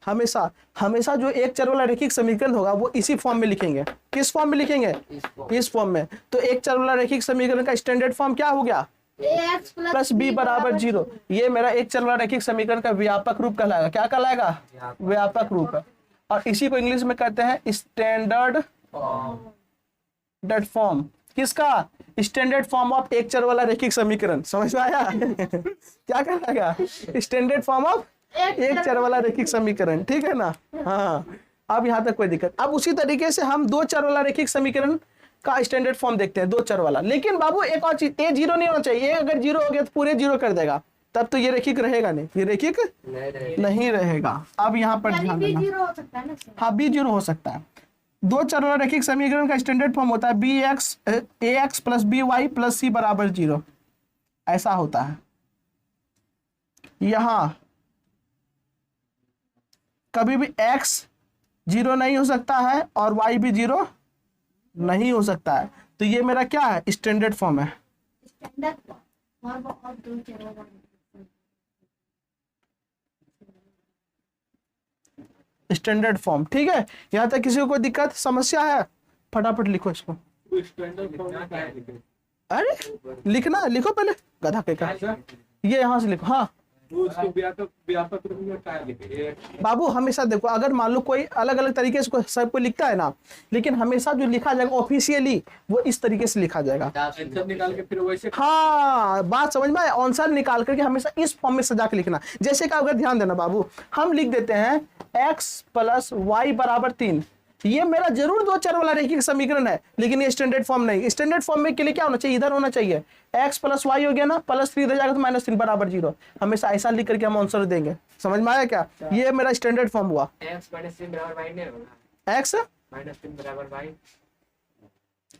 हमेशा हमेशा जो एक चर वाला रैखिक समीकरण होगा वो इसी फॉर्म में लिखेंगे। किस फॉर्म में लिखेंगे, इस फॉर्म में। तो एक चर वाला रैखिक समीकरण का स्टैंडर्ड फॉर्म क्या हो गया, ax प्लस बी बराबर 0। ये मेरा एक चर वाला रैखिक समीकरण का व्यापक रूप कहलाएगा। क्या कहलाएगा, व्यापक रूप। और इसी को इंग्लिश में कहते हैं स्टैंडर्ड फॉर्म। किसका, स्टैंडर्ड फॉर्म ऑफ एक चर वाला रैखिक समीकरण। समझ में आया क्या कहलाएगा, स्टैंडर्ड फॉर्म ऑफ एक चर वाला रैखिक समीकरण, ठीक है ना। हाँ, अब यहाँ तक कोई दिक्कत। अब उसी तरीके से हम दो चर वाला रैखिक समीकरण का स्टैंडर्ड फॉर्म देखते हैं, दो चर वाला। लेकिन बाबू एक और चीज, ए 0 नहीं होना चाहिए। ए अगर 0 हो गया तो पूरे 0 कर देगा, तब तो ये रैखिक रहेगा नहीं, ये रैखिक नहीं रहेगा। अब यहाँ पर ध्यान बी देना, 0 हो सकता है ना सर? हाँ बी 0 हो सकता है। दो चर वाला रैखिक समीकरण का स्टैंडर्ड फॉर्म होता है B X A X plus B Y plus C बराबर 0। ऐसा होता है। यहां कभी भी x 0 नहीं हो सकता है और y भी 0 नहीं हो सकता है। तो ये मेरा क्या है, स्टैंडर्ड फॉर्म है। स्टैंडर्ड और दो चरों का स्टैंडर्ड फॉर्म, ठीक है। यहाँ तक किसी को कोई दिक्कत समस्या है, फटाफट लिखो इसको। अरे लिखना, लिखो पहले, गधा के का ये यहाँ से लिखो। हाँ व्यापक रूप में क्या लिखे? बाबू हमेशा देखो, अगर मान लो कोई अलग अलग तरीके से सब कोई लिखता है ना, लेकिन हमेशा जो लिखा जाएगा ऑफिशियली वो इस तरीके से लिखा जाएगा। आंसर निकाल के फिर वैसे हाँ बात समझ में आए, आंसर निकाल करके हमेशा इस फॉर्म में सजा के लिखना। जैसे कि अगर ध्यान देना बाबू, हम लिख देते हैं x प्लस वाई बराबर 3। ये मेरा जरूर दो चर वाला रैखिक समीकरण है, लेकिन ये स्टैंडर्ड फॉर्म नहीं। स्टैंडर्ड फॉर्म में के लिए क्या होना चाहिए, इधर होना चाहिए x प्लस वाई हो गया ना, प्लस 3 इधर जाएगा तो माइनस 3 बराबर 0। हमेशा ऐसा लिख करके हम आंसर देंगे। समझ में आया क्या, ये मेरा स्टैंडर्ड फॉर्म हुआ। x माइनस 3 बराबर y नहीं होगा, x माइनस 3 बराबर y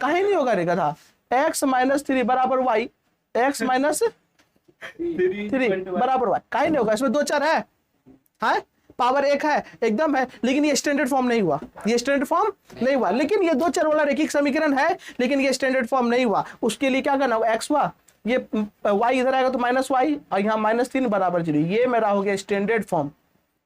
कहीं नहीं होगा रे गधा, x माइनस 3 बराबर y, x माइनस 3 बराबर y कहीं नहीं होगा। इसमें दो चर है, हाँ पावर 1 है, एकदम है, लेकिन ये स्टैंडर्ड फॉर्म नहीं हुआ। ये स्टैंडर्ड फॉर्म नहीं हुआ, लेकिन ये दो चर वाला रैखिक समीकरण है, लेकिन ये स्टैंडर्ड फॉर्म नहीं हुआ। उसके लिए क्या करना होगा, x हुआ, ये y इधर आएगा तो माइनस वाई और यहाँ माइनस 3 बराबर 0। ये मेरा हो गया स्टैंडर्ड फॉर्म।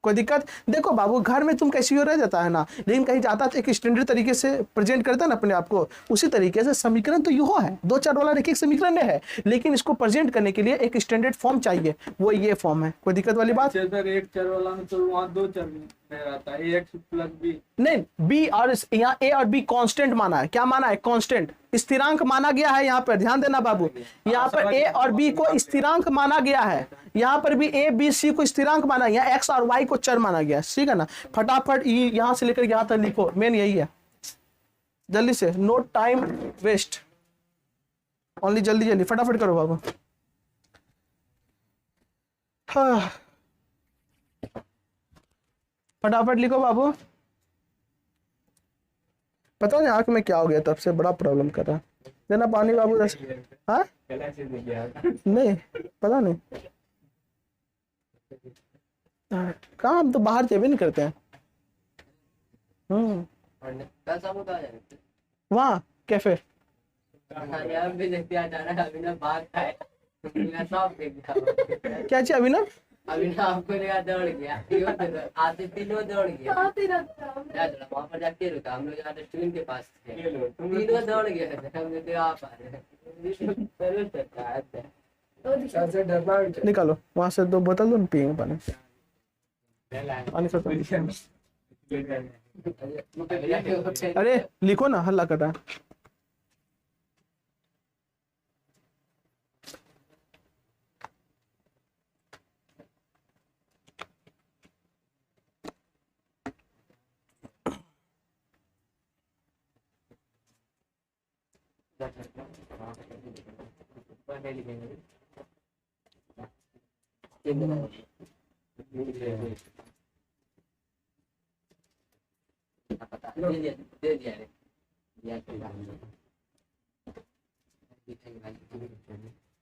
कोई दिक्कत देखो बाबू, घर में तुम कैसी हो रह जाता है ना, लेकिन कहीं जाता तो एक स्टैंडर्ड तरीके से प्रेजेंट करता है ना अपने आप को। उसी तरीके से समीकरण तो यो है, दो चर वाला रैखिक समीकरण है, लेकिन इसको प्रेजेंट करने के लिए एक स्टैंडर्ड फॉर्म चाहिए, वो ये फॉर्म है। कोई दिक्कत वाली बात सर? एक चर वाला में तो वहाँ दो चर में रहता है, x प्लस b। नहीं, बी और यहाँ ए और बी कांस्टेंट माना है। क्या माना है, कांस्टेंट, स्थिरांक माना गया है। यहाँ पर ध्यान देना बाबू, यहाँ पर ए और बी को स्थिरांक माना गया है, यहाँ पर भी ए बी सी को स्थिरांक माना, यहाँ एक्स और वाई को चर माना गया, ठीक है ना। फटाफट यहाँ से लेकर यहाँ तक लिखो, मेन यही है। जल्दी से, नो टाइम वेस्ट, ओनली जल्दी जल्दी फटाफट करो बाबू। हाँ फटाफट लिखो बाबू। पता नहीं आंख में क्या हो गया, तब से बड़ा प्रॉब्लम कर रहा है। देना पानी बाबू। हाँ नहीं पता नहीं, कहाँ, हम तो बाहर से भी नहीं करते हैं। वहाँ कैफे क्या चाहिए अभिनव, अभी ना आपको लगा दौड़ गया, आते तीनों दौड़ गया। वहाँ पर जाके रुका, हम लोग यहाँ डस्टबिन के पास थे, तीनों दौड़ गए थे, हम लोग आप आ रहे। निकालो वहां से, 2 बोतल दो, पियेंगे पानी। पानी खत्म। अरे लिखो ना, हल्ला कर रहा है।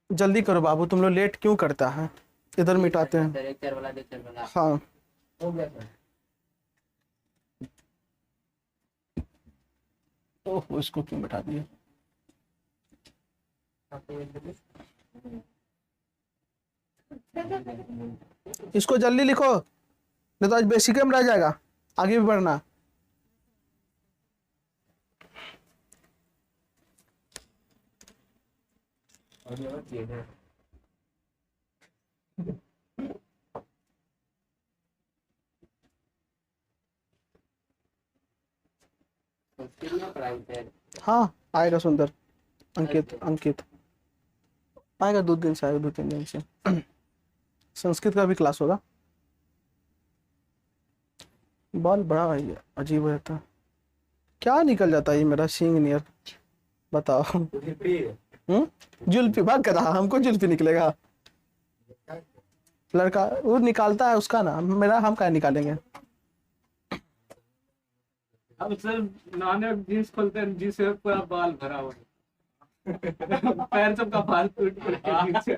जल्दी करो बाबू, तुम लोग लेट क्यों करता है, इधर मिटाते हैं। एक चर वाला, दो चर वाला। हाँ हो गया सर। ओह इसको क्यों बैठा दिया? इसको जल्दी लिखो, नहीं तो आज बेसिक में रह जाएगा, आगे भी बढ़ना। हाँ आएगा सुंदर, अंकित आएगा 2 दिन से, आएगा 2-3 दिन से। संस्कृत का भी क्लास होगा। बाल बड़ा है, अजीब रहता है, क्या निकल जाता है ये मेरा सींग नियर, बताओ। जुल्फी भाग कर रहा, हमको जुल्फी निकलेगा, लड़का वो निकालता है उसका ना, मेरा हम क्या निकालेंगे। अब सर नाने जींस खोलते हैं, जींस से पूरा बाल भरा हुआ है। पैर सबका बाल टूट के नीचे।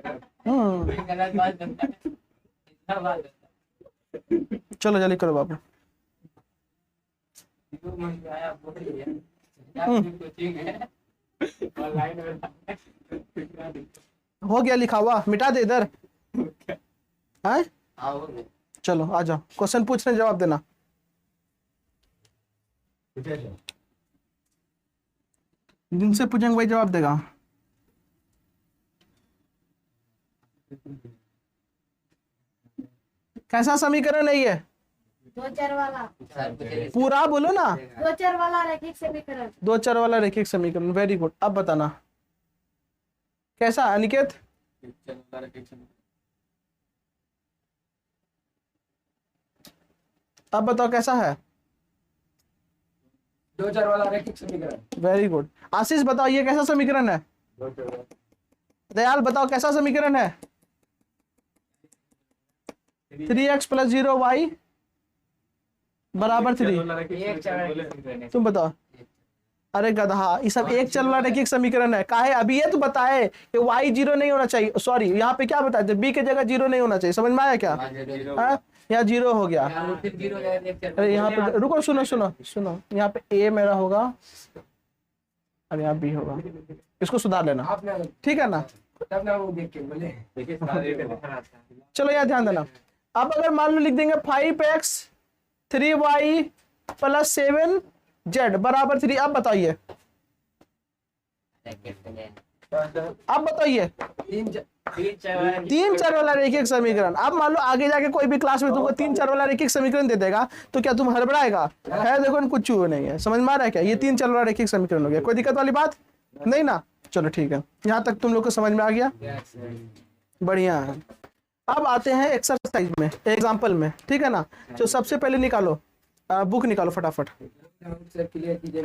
चलो जल्दी करो बाबू। हो गया लिखा हुआ, मिटा दे इधर। है चलो आ जाओ, क्वेश्चन पूछने जवाब देना। जिनसे पूछेंगे वही जवाब देगा। कैसा समीकरण है ये? 2 चर वाला। पूरा बोलो ना। 2 चर वाला रैखिक समीकरण। 2 चर वाला रैखिक समीकरण, वेरी गुड। अब बताना कैसा अनिकेत? अब बताओ कैसा है? 2 चर वाला रैखिक समीकरण, वेरी गुड। आशीष बताओ ये कैसा समीकरण है? दयाल बताओ कैसा समीकरण है? 3x + 0y बराबर 3। तुम बताओ। अरे गधा, ये सब एक चल वाला रैखिक समीकरण है। काहे अभी ये तो बताए कि y 0 नहीं होना चाहिए, सॉरी यहाँ पे क्या बताए थे, b के जगह 0 नहीं होना चाहिए। समझ में आया क्या? यहाँ 0 हो गया। अरे यहाँ पे रुको, सुनो सुनो सुनो, यहाँ पे a मेरा होगा और यहाँ b होगा, इसको सुधार लेना, ठीक है ना? चलो यहाँ ध्यान देना। अब अगर मान लो लिख देंगे 5x 3y + 7z बराबर 3। अब बताइए, अब बताइए 3 चर वाला रैखिक समीकरण। अब मान लो आगे जाके कोई भी क्लास में तुमको 3 चर वाला रैखिक समीकरण दे देगा तो क्या तुम हड़बड़ाएगा? है देखो कुछ नहीं है, समझ में आ रहा है क्या? ये 3 चर वाला रैखिक समीकरण हो गया, कोई दिक्कत वाली बात नहीं ना? चलो ठीक है, यहाँ तक तुम लोग को समझ में आ गया, बढ़िया है। अब आते हैं एक्सरसाइज में, एग्जाम्पल में, ठीक है ना? तो सबसे पहले निकालो, बुक निकालो फटाफट।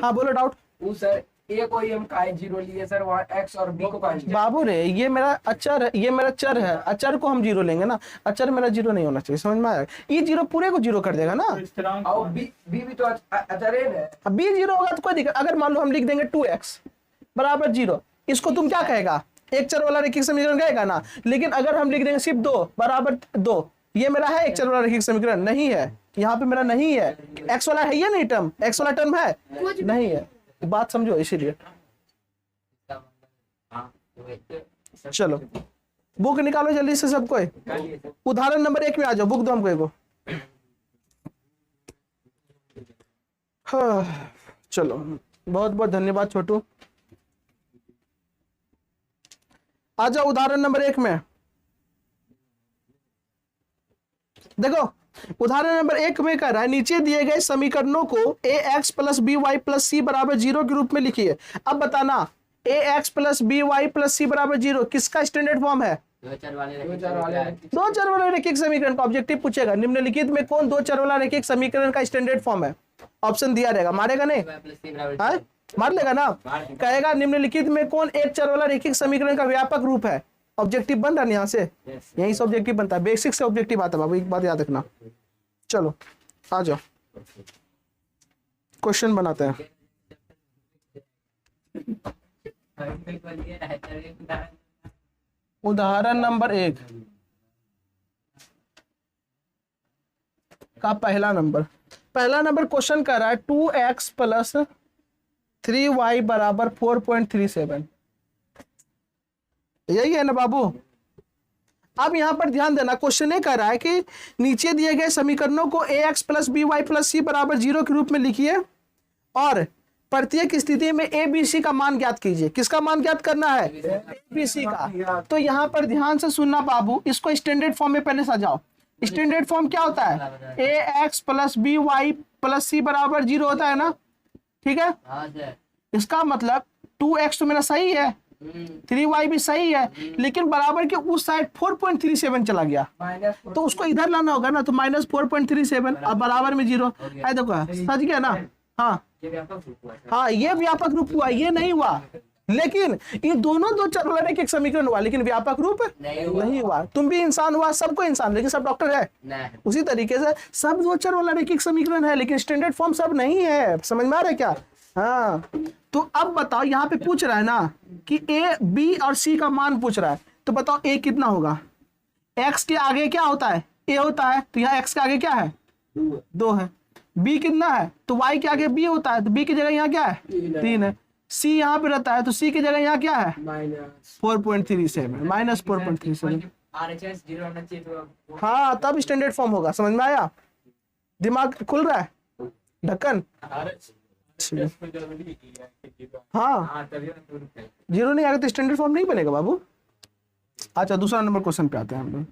हाँ बोलो डाउट। सर ए को हम काय 0 लिए सर, वहाँ x और b को काय। बाबू रे ये मेरा अचर है, ये मेरा चर है, अचर को हम 0 लेंगे ना, अचर मेरा 0 नहीं होना चाहिए। समझ में आया? ये 0 पूरे को 0 कर देगा ना। और b भी तो अचर है। अब b 0 होगा तो कोई दिक्कत। अगर मान लो हम लिख देंगे 2x बराबर 0, इसको तुम क्या कहेगा? एक चर वाला रैखिक समीकरण कहेगा ना। लेकिन अगर हम लिख देंगे सिर्फ 2 बराबर 2, ये मेरा है एक चर वाला रैखिक समीकरण? नहीं है, यहाँ पे मेरा नहीं है। x वाला है या नहीं टर्म? x वाला टर्म है नहीं है, बात समझो इसीलिए। चलो बुक निकालो जल्दी से सबको। उदाहरण नंबर 1 में आ जाओ, बुक दो हमको एगो। हाँ, चलो बहुत बहुत धन्यवाद छोटू। आ जाओ उदाहरण नंबर 1 में। देखो उदाहरण नंबर 1 में कह रहा है नीचे दिए गए समीकरणों को ax + by + c बराबर 0 के रूप में लिखिए। अब बताना ax + by + c बराबर 0 किसका स्टैंडर्ड फॉर्म है? 2 चर वाले दो चर वाले रैखिक समीकरण का ऑब्जेक्टिव पूछेगा। निम्नलिखित में कौन 2 चर वाला रैखिक समीकरण का स्टैंडर्ड फॉर्म है? ऑप्शन दिया रहेगा, मारेगा नहीं? हाँ? मार लेगा ना? कहेगा निम्नलिखित में कौन एक चर वाला रैखिक समीकरण का व्यापक रूप है? ऑब्जेक्टिव बन रहा है यहाँ से, यहीं से ऑब्जेक्टिव बनता है, बेसिक से ऑब्जेक्टिव आता है बाबू, एक बात याद रखना। चलो आ जाओ क्वेश्चन बनाते हैं। उदाहरण नंबर 1 का पहला नंबर क्वेश्चन कर रहा है 2x + 3y बराबर 4.37, यही है ना बाबू। अब यहां पर ध्यान देना, क्वेश्चन ये कह रहा है कि नीचे दिए गए समीकरणों को ax plus B Y plus C बराबर 0 के रूप में लिखिए और प्रत्येक स्थिति में ए बी सी का मान ज्ञात कीजिए। किसका मान ज्ञात करना है? ए बी सी का। तो यहाँ पर ध्यान से सुनना बाबू, इसको स्टैंडर्ड फॉर्म में पहले सजाओ। स्टैंडर्ड फॉर्म क्या होता है? A X plus B Y plus C बराबर 0 होता है ना, ठीक है। हाँ सर। इसका मतलब 2x तो मेरा सही है, 3y भी सही है, लेकिन बराबर के उस साइड 4.37 चला गया, तो उसको इधर लाना होगा ना, तो माइनस 4.37 और बराबर में 0 है। देखो सच गया ना। हाँ हाँ, ये व्यापक रूप हुआ, ये नहीं हुआ। लेकिन ये दोनों दो चर वाला एक समीकरण हुआ, लेकिन व्यापक रूप नहीं हुआ। तुम भी इंसान हुआ, सबको इंसान, लेकिन सब डॉक्टर है। उसी तरीके से सब दो चर वाला एक समीकरण है, लेकिन स्टैंडर्ड फॉर्म सब नहीं है। समझ में आ रहा है क्या? हाँ, तो अब बताओ, यहाँ पे पूछ रहा है ना कि ए बी और सी का मान पूछ रहा है, तो बताओ ए कितना होगा? एक्स के आगे क्या होता है? ए होता है, तो यहाँ एक्स के आगे क्या है? 2 है। बी कितना है? तो वाई के आगे बी होता है, तो बी की जगह यहाँ क्या है? 3 है। सी यहाँ पे रहता है, तो सी की जगह यहाँ क्या है? 4.37, माइनस 4.37। हाँ, तब स्टैंडर्ड फॉर्म होगा। समझ में आया? दिमाग खुल रहा है? ढक्कन हाँ, 0 नहीं आएगा तो स्टैंडर्ड फॉर्म नहीं बनेगा बाबू। अच्छा, दूसरा नंबर क्वेश्चन पे आते हैं हम लोग।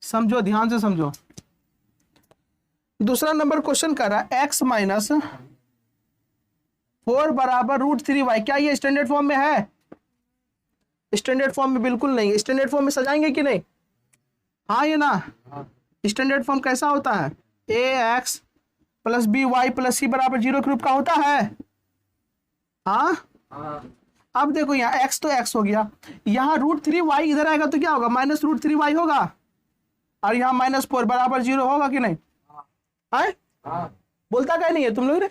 समझो, ध्यान से समझो। दूसरा नंबर क्वेश्चन कर रहा है x माइनस 4 बराबर √3y। क्या ये स्टैंडर्ड फॉर्म में है? स्टैंडर्ड फॉर्म में बिल्कुल नहीं। स्टैंडर्ड फॉर्म में सजाएंगे कि नहीं? हाँ ये ना। स्टैंडर्ड फॉर्म कैसा होता है? ax plus B Y plus C बराबर 0 के रूप का होता है। हाँ, अब देखो यहाँ x तो x हो गया, यहाँ √3y इधर आएगा तो क्या होगा? माइनस √3y होगा, और यहाँ -4 बराबर 0 होगा कि नहीं? है? बोलता क्या नहीं है तुम लोग रे?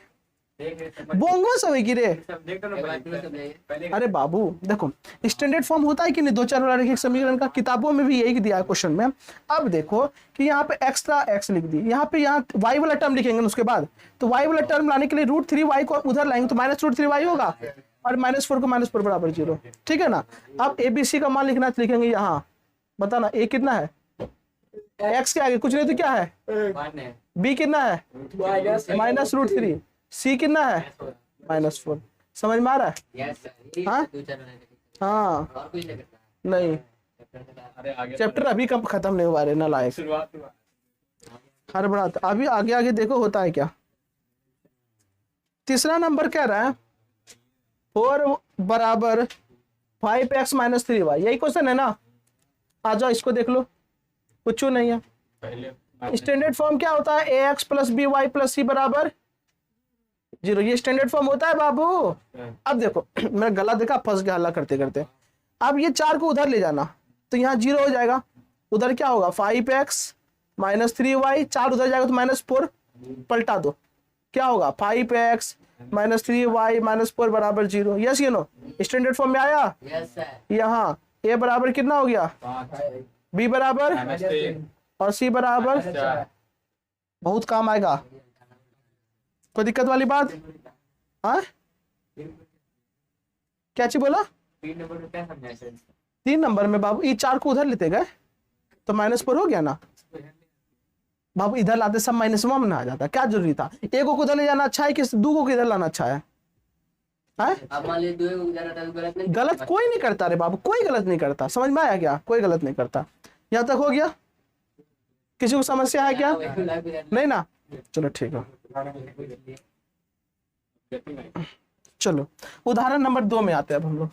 बोंगो सब की रे। अरे बाबू देखो, स्टैंडर्ड फॉर्म होता है कि नहीं दो चार वाला रैखिक समीकरण का? किताबों में भी यही दिया है क्वेश्चन में। अब देखो कि यहाँ पे एक्स्ट्रा x लिख दी, यहाँ पे यहाँ y वाला टर्म लिखेंगे उसके बाद, तो y वाला टर्म लाने के लिए √3y को उधर लाएंगे तो माइनस √3y होगा, और -4 को -4 बराबर 0, ठीक है ना। अब ए बी सी का मान लिखना, लिखेंगे यहाँ। बताना a कितना है? x के आगे कुछ नहीं तो क्या है? b कितना है? -√3। सी कितना है? -4। समझ में आ रहा है? हाँ हाँ, नहीं चैप्टर अभी कब खत्म नहीं हुआ रे नालायक। हर बड़ा अभी आगे आगे देखो होता है क्या। तीसरा नंबर कह रहा है 4 बराबर 5x - 3y। यही क्वेश्चन है ना? आ जाओ इसको देख लो, कुछ नहीं है। स्टैंडर्ड फॉर्म क्या होता है? ax plus B Y plus C बराबर 0। ये स्टैंडर्ड फॉर्म होता है बाबू। अब देखो मेरा गला देखा, फंस गया हल्ला करते करते। अब ये 4 को उधर ले जाना, तो यहाँ 0 हो जाएगा, उधर क्या होगा? 5x - 3y, 4 उधर जाएगा तो -4, पलटा दो, क्या होगा? 5x - 3y -4 बराबर 0। यस ये नो, स्टैंडर्ड फॉर्म में आया। यहाँ a बराबर कितना हो गया? b बराबर और c बराबर, बहुत काम आएगा। कोई दिक्कत वाली बात? हाँ, क्या चीज बोला? 3 नंबर में बाबू ये 4 को उधर लेते गए तो -4 हो गया ना बाबू। इधर लाते सब -1 में आ जाता, क्या जरूरी था? एक को उधर ले जाना अच्छा है कि 2 को किधर लाना अच्छा है? गलत कोई नहीं करता रे बाबू, कोई गलत नहीं करता। समझ में आया क्या? कोई गलत नहीं करता। यहाँ तक हो गया? किसी को समस्या है क्या? नहीं ना, चलो ठीक है। चलो उदाहरण नंबर 2 में आते हैं अब हम लोग।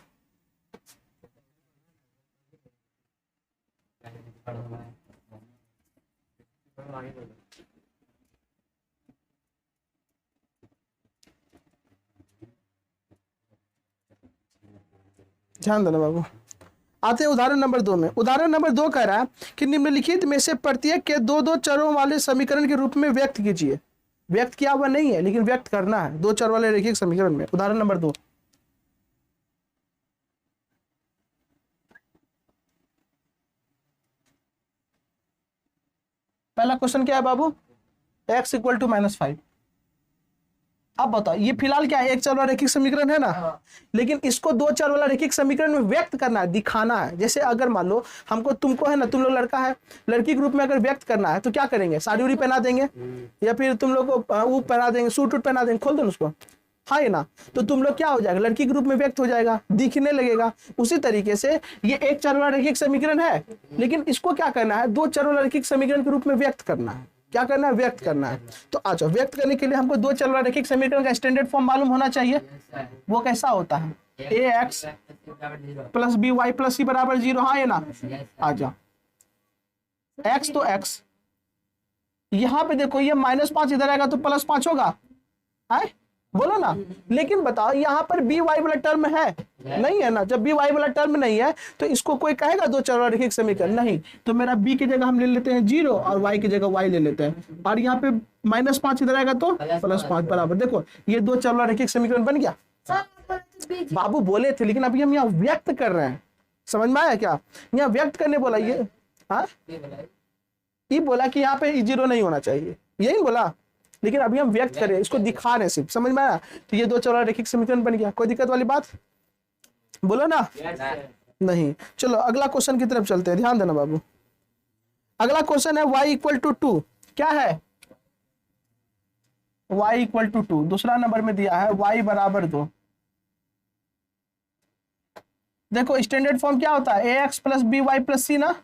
ध्यान देना बाबू, आते हैं उदाहरण नंबर 2 में। उदाहरण नंबर 2 कह रहा है कि निम्नलिखित में से प्रत्येक के दो चरों वाले समीकरण के रूप में व्यक्त कीजिए। व्यक्त किया हुआ नहीं है, लेकिन व्यक्त करना है 2 चर वाले रैखिक समीकरण में। उदाहरण नंबर 2, पहला क्वेश्चन क्या है बाबू? x = -5। अब बताओ ये फिलहाल क्या है, एक चर वाला रैखिक समीकरण है ना, लेकिन इसको दो चर वाला रैखिक समीकरण में व्यक्त करना है, दिखाना है। जैसे अगर मान लो हमको, तुमको है ना, तुम लोग लड़का है, लड़की के रूप में अगर व्यक्त करना है तो क्या करेंगे, साड़ी उड़ी पहना देंगे, या फिर तुम लोग को वो पहना देंगे, सूट वूट पहना देंगे, खोल दो उसको, हाँ ये ना, तो तुम लोग क्या हो जाएगा, लड़की के रूप में व्यक्त हो जाएगा, दिखने लगेगा। उसी तरीके से ये एक चर वाला रैखिक समीकरण है, लेकिन इसको क्या करना है, दो चर वाला रैखिक समीकरण के रूप में व्यक्त करना है। क्या करना है, व्यक्त करना है। तो आ जाओ, व्यक्त करने के लिए हमको दो चर वाला रैखिक समीकरण का स्टैंडर्ड फॉर्म मालूम होना चाहिए। वो कैसा होता है, A X plus B Y plus C बराबर 0, हाँ ये ना, आ जाओ, एक्स तो एक्स, यहाँ पे देखो ये -5 इधर आएगा तो +5 होगा, है बोलो ना। लेकिन बताओ यहाँ पर बी वाई वाला टर्म है नहीं है ना, जब बी वाई वाला टर्म नहीं है तो इसको कोई कहेगा दो चर वाला रैखिक समीकरण, नहीं। तो मेरा बी की जगह हम ले लेते हैं 0 और वाई की जगह वाई ले लेते हैं, और यहाँ पे -5 इधर आएगा तो +5 बराबर, देखो ये दो चर वाला रैखिक समीकरण बन गया। बाबू बोले थे, लेकिन अभी हम यहाँ व्यक्त कर रहे हैं, समझ में आया क्या, यहाँ व्यक्त करने बोला ये, हाँ ये बोला कि यहाँ पे 0 नहीं होना चाहिए, यही बोला, लेकिन अभी हम व्यक्त करें, इसको दिखा रहे सिर्फ, समझ में आया। तो ये दो चर वाला रैखिक समीकरण बन गया, कोई दिक्कत वाली बात बोलो ना, नहीं। चलो अगला क्वेश्चन की तरफ चलते हैं, ध्यान देना बाबू। अगला क्वेश्चन है y = 2, क्या है, y = 2, दूसरा नंबर में दिया है y = 2। देखो स्टैंडर्ड फॉर्म क्या होता है, ax + by + c ना,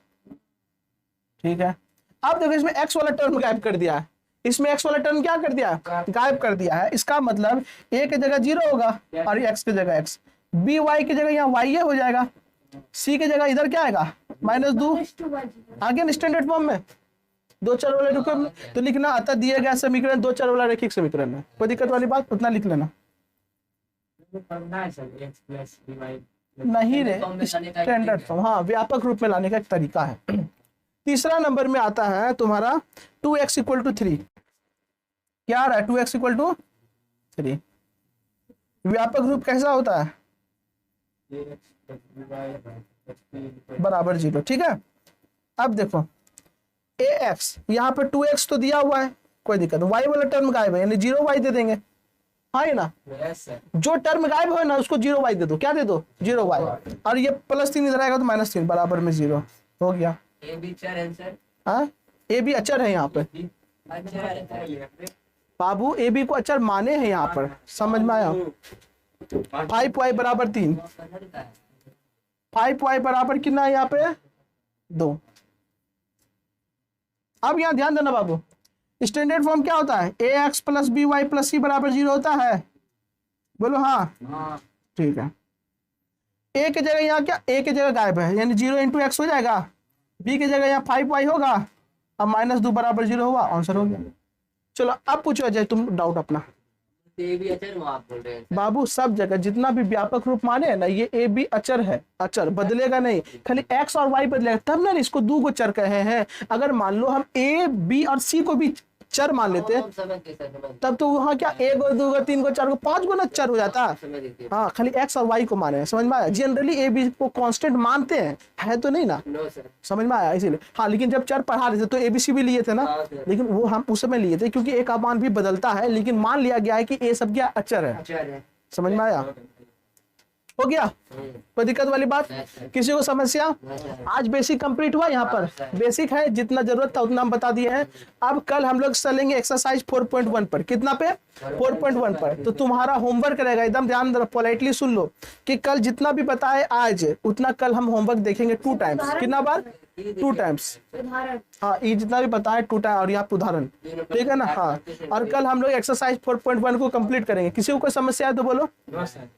ठीक है। अब देखो इसमें x वाला टर्म गायब कर दिया है, इसमें x वाला टर्म क्या कर दिया है, गायब कर दिया है। इसका मतलब a की जगह 0 होगा और x की जगह x, by की जगह यहाँ y हो जाएगा, c की जगह इधर क्या आएगा -2, आगे स्टैंडर्ड फॉर्म में दो चर वाले रैखिक, तो लिखना आता दिया गया समीकरण दो चर वाला रैखिक समीकरण है, कोई दिक्कत वाली बात, उतना लिख लेना। नहीं रे, स्टैंडर्ड फॉर्म, हाँ व्यापक रूप में लाने का एक तरीका है। तीसरा नंबर में आता है तुम्हारा 2x = 3, क्या आ रहा है, 2x = 3, व्यापक रूप कैसा होता है, बराबर 0, ठीक है। अब देखो ax, यहाँ पे 2x तो दिया हुआ है, कोई दिक्कत, y वाला टर्म गायब है, यानी 0y दे देंगे, हाँ ये ना, जो टर्म गायब हो ना उसको 0y दे दो, क्या दे दो 0y, और ये +3 इधर आएगा तो -3 बराबर में 0 हो गया। ए भी अचर है सर, हाँ ए भी अचर है यहाँ पे बाबू, ए बी को अचर माने हैं यहाँ पर, समझ में आया। 5y = 3, 5y बराबर कितना है यहाँ पे 2। अब यहाँ ध्यान देना बाबू, स्टैंडर्ड फॉर्म क्या होता है, ax + by + c = 0 होता है, बोलो हाँ, ठीक है। a की जगह यहाँ क्या, a की जगह गायब है, यानी 0 × x हो जाएगा, b की जगह यहाँ 5y होगा और -2 = 0 होगा, आंसर हो गया। चलो अब पूछो अजय तुम डाउट अपना। ए भी अचर वो आप बोल रहे हैं बाबू सब जगह जितना भी व्यापक रूप माने है ना, ये ए बी अचर है, अचर बदलेगा नहीं, खाली x और y बदलेगा, तब ना इसको दो गो चर कहे हैं। अगर मान लो हम a b और c को भी चर मान लेते हैं, तब तो वहाँ क्या 1 गो 2 गो 3 गो 4 गो 5 गो ना चर हो जाता। हाँ खाली x और y को माने, समझ में आया। जनरली ए बी को कांस्टेंट मानते हैं, है तो नहीं ना, समझ में आया इसीलिए। हाँ लेकिन जब चर पढ़ा रहे थे तो ABC भी लिए थे ना, लेकिन वो हम उस समय लिए थे क्योंकि एक मान भी बदलता है, लेकिन मान लिया गया है कि ए सब क्या अचर है, समझ में आया। हो गया, कोई दिक्कत वाली बात, किसी को समस्या। आज बेसिक कंप्लीट हुआ, यहाँ पर बेसिक है, जितना जरूरत था उतना हम बता दिए हैं। अब कल हम लोग चलेंगे एक्सरसाइज 4.1 पर, कितना पे 4.1 पर। तो तुम्हारा होमवर्क रहेगा, एकदम ध्यान पोलाइटली सुन लो कि कल जितना भी बताए आज उतना कल हम होमवर्क देखेंगे 2 टाइम्स, कितना बार 2 टाइम्स। हाँ ये जितना भी बताए 2 टाइम और यहाँ उदाहरण, ठीक है ना। हाँ और कल हम लोग एक्सरसाइज 4.1 को कंप्लीट करेंगे। किसी को कोई समस्या है तो बोलो।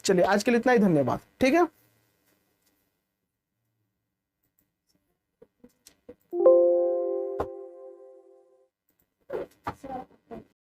चलिए आज के लिए इतना ही, धन्यवाद, ठीक है।